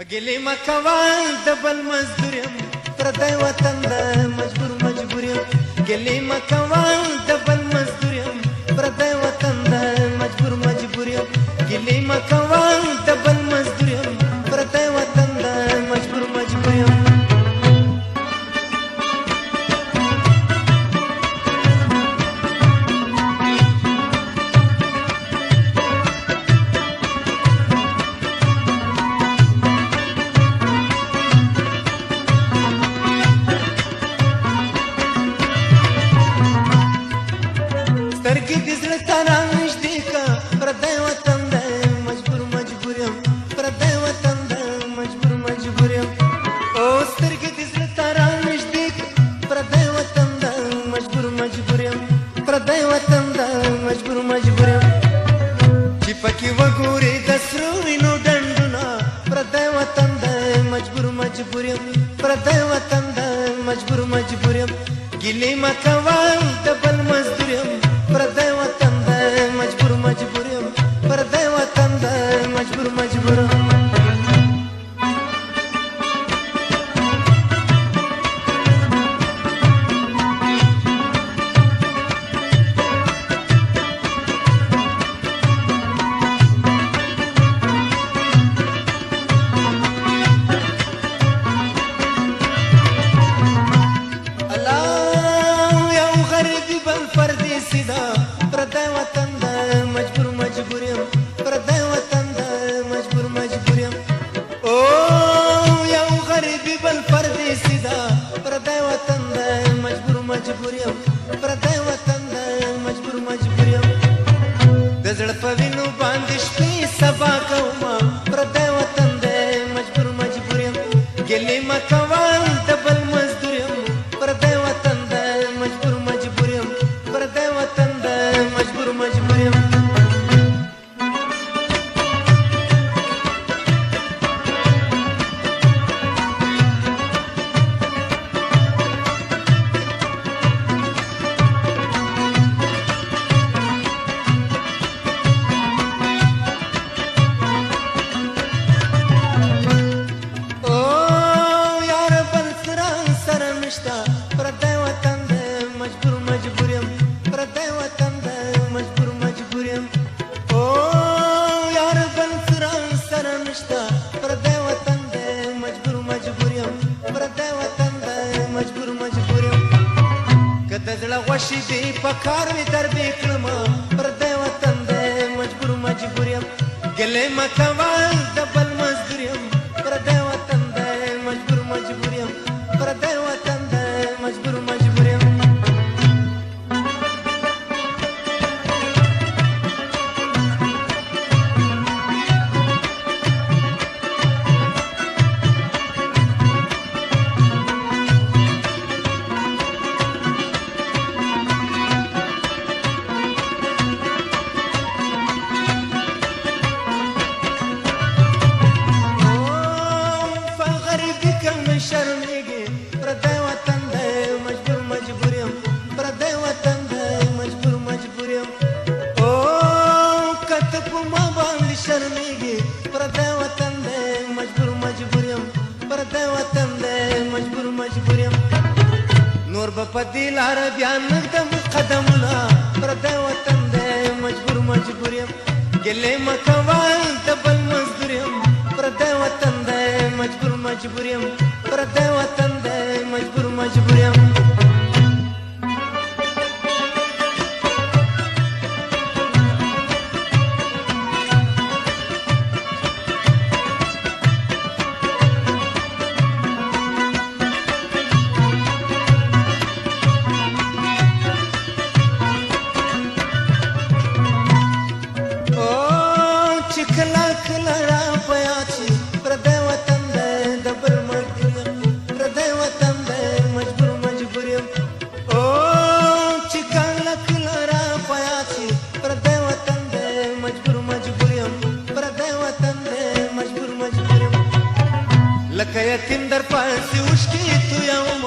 गेली मखवा डबल मजदूरम प्रदय वतन मजबूर मजबूरम गेली मखवा डबल मजदूरम प्रदय वतन मजबूर मजबूरम गेली मखवा डबल मजदूरम प्रदय वतन मजबूर मजबूरम سترګې دې زړه ته رانږدې که پردی وطن دی مجبور مجبور یم پردی وطن دی مجبور مجبور یم او سترګې دې زړه ته رانږدې که پردی وطن دی مجبور مجبور یم پردی وطن دی مجبور مجبور یم چې پکې وګورې د سرو وینو ډنډونه پردی وطن دی مجبور مجبور یم پردی وطن دی مجبور مجبور یم ګیلې مه کوه د بل مزدور یم پردی وطن دی مجبور مجبور یم پردی وطن دی مجبور مجبور پردی وطن دی مجبور مجبور یم پردی وطن دی مجبور مجبور یم او یو غریبی بل پردیسی دا پردی وطن دی مجبور مجبور یم پردی وطن دی مجبور مجبور یم د زړه په وینو باندې شپې سبا کومه پردی وطن دی مجبور مجبور یم ګیلې مه کوه د بل مزدور یم پردی وطن دی مجبور مجبور یم پردی وطن دی مجبور مجبور یم پردی وطن دی مجبور مجبور یم پردی وطن دی مجبور مجبور یم او یار بل سران سره نشته پردی وطن دی مجبور مجبور یم پردی وطن دی مجبور مجبور یم که د زړه غوښې دې په کار وي در بې کړمه پردی وطن دی مجبور مجبور یم ګیلې مه کوه د بل مزدور یم پردی وطن دی مجبور مجبور یم پردی وطن دی مجبور مجبور یم شرمېږي پردی وطن دی مجبور مجبور یم پردی وطن دی مجبور مجبور یم او که ته په ما باندې شرمېږي پردی وطن دی مجبور مجبور یم پردی وطن دی مجبور مجبور یم نور به په دې لاره بیا نږدم قدمونه پردی وطن دی مجبور مجبور یم ګیلې مه کوه د بل مزدور یم پردی وطن دی مجبور مجبور یم پردی وطن دی مجبور مجبور یم او چې کله کله را په یاد شي پردی وطن دی د بل ملګری یم پردی وطن دی مجبور مجبور یم او چې کله کله را په یاد شي پردی وطن دی مجبور مجبور یم پردی وطن دی مجبور مجبور یم لکه یتیم در پسې اوښکې تویوم